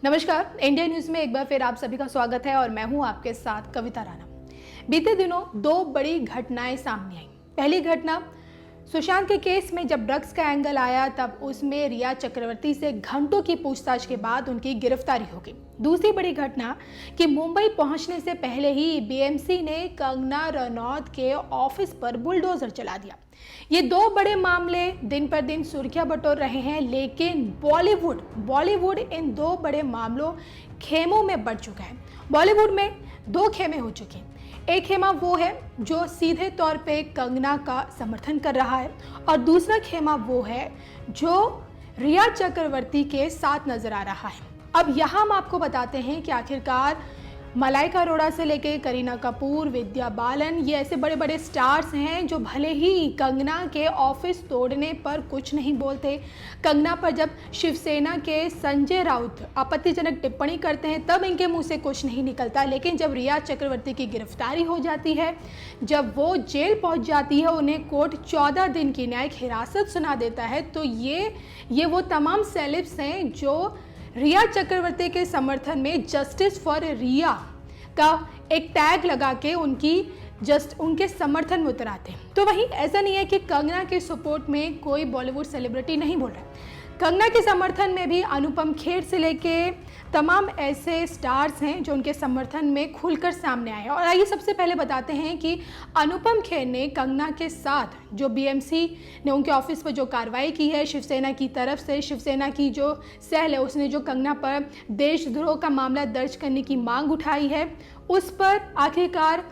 नमस्कार, India news में एक बार फिर आप सभी का स्वागत है और मैं हूं आपके साथ कविता राणा। बीते दिनों दो बड़ी घटनाएं सामने आई। पहली घटना सुशांत के केस में जब ड्रग्स का एंगल आया तब उसमें रिया चक्रवर्ती से घंटों की पूछताछ के बाद उनकी गिरफ्तारी हो गई। दूसरी बड़ी घटना कि मुंबई पहुंचने से पहले ही बीएमसी ने कंगना रनौत के ऑफिस पर बुलडोजर चला दिया। ये दो बड़े मामले दिन पर दिन सुर्खियां बटोर रहे हैं, लेकिन बॉलीवुड इन दो बड़े मामलों खेमों में बढ़ चुका है। बॉलीवुड में दो खेमे हो चुके हैं। एक खेमा वो है जो सीधे तौर पे कंगना का समर्थन कर रहा है और दूसरा खेमा वो है जो रिया चक्रवर्ती के साथ नजर आ रहा है। अब यहाँ हम आपको बताते हैं कि आखिरकार मलाइका अरोड़ा से लेके करीना कपूर, विद्या बालन, ये ऐसे बड़े बड़े स्टार्स हैं जो भले ही कंगना के ऑफिस तोड़ने पर कुछ नहीं बोलते। कंगना पर जब शिवसेना के संजय राउत आपत्तिजनक टिप्पणी करते हैं तब इनके मुंह से कुछ नहीं निकलता, लेकिन जब रिया चक्रवर्ती की गिरफ्तारी हो जाती है, जब वो जेल पहुंच जाती है, उन्हें कोर्ट 14 दिन की न्यायिक हिरासत सुना देता है, तो ये वो तमाम सेलेब्स हैं जो रिया चक्रवर्ती के समर्थन में जस्टिस फॉर रिया का एक टैग लगा के उनके समर्थन में उतर आते हैं। तो वहीं ऐसा नहीं है कि कंगना के सपोर्ट में कोई बॉलीवुड सेलिब्रिटी नहीं बोल रहा है। कंगना के समर्थन में भी अनुपम खेर से लेके तमाम ऐसे स्टार्स हैं जो उनके समर्थन में खुलकर सामने आए हैं। और आइए सबसे पहले बताते हैं कि अनुपम खेर ने कंगना के साथ जो बीएमसी ने उनके ऑफिस पर जो कार्रवाई की है, शिवसेना की तरफ से, शिवसेना की जो सेल है उसने जो कंगना पर देशद्रोह का मामला दर्ज करने की मांग उठाई है, उस पर आखिरकार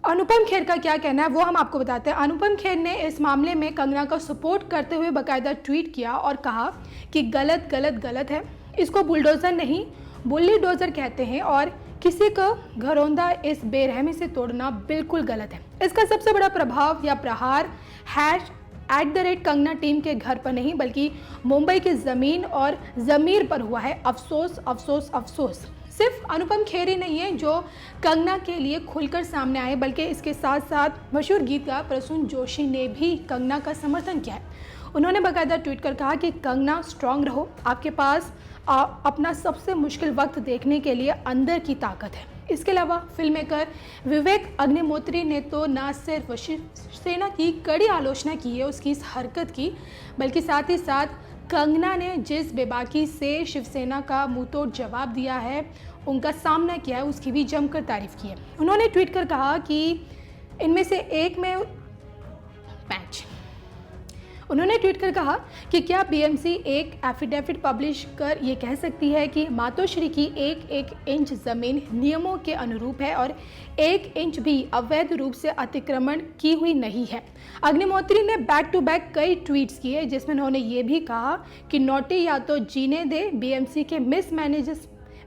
अनुपम खेर का क्या कहना है वो हम आपको बताते हैं। अनुपम खेर ने इस मामले में कंगना का सपोर्ट करते हुए बाकायदा ट्वीट किया और कहा कि गलत है, इसको बुलडोजर नहीं बुल्लीडोजर कहते हैं और किसी को घरौंदा इस बेरहमी से तोड़ना बिल्कुल गलत है। इसका सबसे बड़ा प्रभाव या प्रहार #कंगना टीम के घर पर नहीं बल्कि मुंबई की ज़मीन और ज़मीर पर हुआ है। अफसोस अफसोस अफसोस। सिर्फ अनुपम खेर ही नहीं है जो कंगना के लिए खुलकर सामने आए, बल्कि इसके साथ साथ मशहूर गीतकार प्रसून जोशी ने भी कंगना का समर्थन किया है। उन्होंने बाकायदा ट्वीट कर कहा कि कंगना स्ट्रांग रहो, आपके पास अपना सबसे मुश्किल वक्त देखने के लिए अंदर की ताकत है। इसके अलावा फिल्म मेकर विवेक अग्निहोत्री ने तो न सिर्फ शिवसेना की कड़ी आलोचना की है उसकी इस हरकत की, बल्कि साथ ही साथ कंगना ने जिस बेबाकी से शिवसेना का मुंहतोड़ जवाब दिया है, उनका सामना किया है, उसकी भी जमकर तारीफ की है। उन्होंने ट्वीट कर कहा कि इनमें से एक में उन्होंने ट्वीट कर कहा कि क्या बीएमसी एक एफिडेविट पब्लिश कर ये कह सकती है कि मातोश्री की एक इंच ज़मीन नियमों के अनुरूप है और 1 इंच भी अवैध रूप से अतिक्रमण की हुई नहीं है। अग्निहोत्री ने बैक टू बैक कई ट्वीट्स किए जिसमें उन्होंने ये भी कहा कि नोटी या तो जीने दे बीएमसी के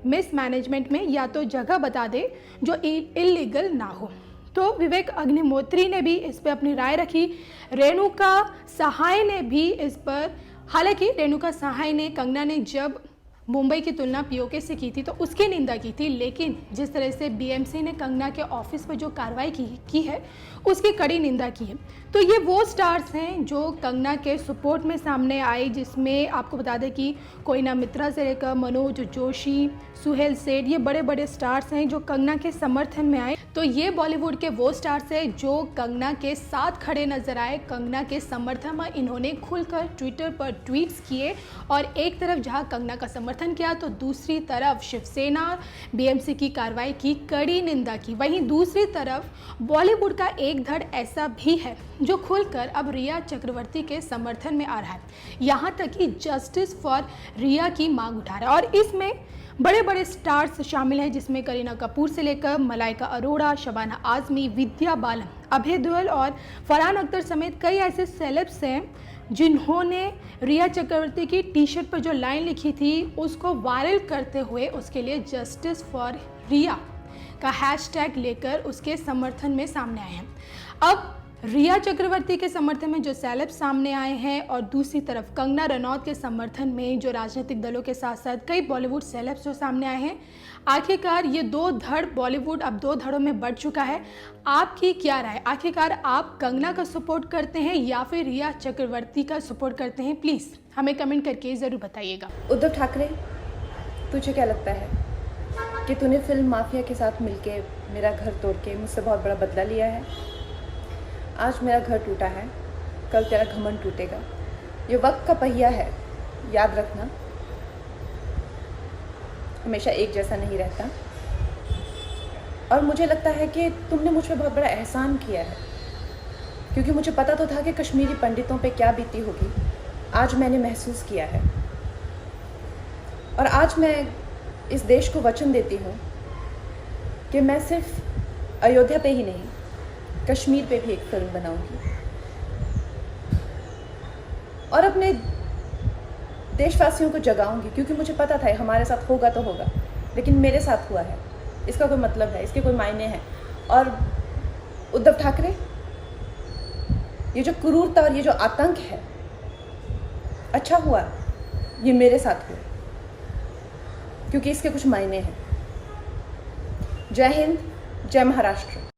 मिसमैनेजमेंट में, या तो जगह बता दे जो इलीगल ना हो। तो विवेक अग्निहोत्री ने भी इस पर अपनी राय रखी। रेणुका सहाय ने भी इस पर, हालांकि रेणुका सहाय ने कंगना ने जब मुंबई की तुलना पीओके से की थी तो उसकी निंदा की थी, लेकिन जिस तरह से बीएमसी ने कंगना के ऑफिस पर जो कार्रवाई की है उसकी कड़ी निंदा की है। तो ये वो स्टार्स हैं जो कंगना के सपोर्ट में सामने आए, जिसमें आपको बता दें कि कोयना मित्रा से लेकर मनोज जोशी, सुहेल सेठ, ये बड़े बड़े स्टार्स हैं जो कंगना के समर्थन में आए। तो ये बॉलीवुड के वो स्टार्स हैं जो कंगना के साथ खड़े नजर आए, कंगना के समर्थन में इन्होंने खुलकर ट्विटर पर ट्वीट्स किए और एक तरफ जहां कंगना का समर्थन किया तो दूसरी तरफ शिवसेना बीएमसी की कार्रवाई की कड़ी निंदा की। वहीं दूसरी तरफ बॉलीवुड का एक धड़ ऐसा भी है जो खुलकर अब रिया चक्रवर्ती के समर्थन में आ रहा है, यहाँ तक कि जस्टिस फॉर रिया की मांग उठा रहा है। और इसमें बड़े बड़े स्टार्स शामिल हैं जिसमें करीना कपूर से लेकर मलाइका अरोड़ा, शबाना आजमी, विद्या बालन, अभय देओल और फरहान अख्तर समेत कई ऐसे सेलेब्स हैं जिन्होंने रिया चक्रवर्ती की टी शर्ट पर जो लाइन लिखी थी उसको वायरल करते हुए उसके लिए जस्टिस फॉर रिया का हैशटैग लेकर उसके समर्थन में सामने आए हैं। अब रिया चक्रवर्ती के समर्थन में जो सेलेब्स सामने आए हैं और दूसरी तरफ कंगना रनौत के समर्थन में जो राजनीतिक दलों के साथ साथ कई बॉलीवुड सेलेब्स जो सामने आए हैं, आखिरकार ये दो धड़ बॉलीवुड अब दो धड़ों में बढ़ चुका है। आपकी क्या राय? आखिरकार आप कंगना का सपोर्ट करते हैं या फिर रिया चक्रवर्ती का सपोर्ट करते हैं? प्लीज़ हमें कमेंट करके ज़रूर बताइएगा। उद्धव ठाकरे तुझे क्या लगता है कि तूने फिल्म माफिया के साथ मिलके मेरा घर तोड़ के मुझसे बहुत बड़ा बदला लिया है? आज मेरा घर टूटा है, कल तेरा घमंड टूटेगा। ये वक्त का पहिया है, याद रखना, हमेशा एक जैसा नहीं रहता। और मुझे लगता है कि तुमने मुझ पर बहुत बड़ा एहसान किया है, क्योंकि मुझे पता तो था कि कश्मीरी पंडितों पे क्या बीती होगी। आज मैंने महसूस किया है, और आज मैं इस देश को वचन देती हूँ कि मैं सिर्फ अयोध्या पे ही नहीं, कश्मीर पे भी एक फिल्म बनाऊंगी और अपने देशवासियों को जगाऊंगी, क्योंकि मुझे पता था हमारे साथ होगा तो होगा, लेकिन मेरे साथ हुआ है, इसका कोई मतलब है, इसके कोई मायने हैं। और उद्धव ठाकरे, ये जो क्रूरता और ये जो आतंक है, अच्छा हुआ ये मेरे साथ हुआ, क्योंकि इसके कुछ मायने हैं। जय हिंद, जय महाराष्ट्र।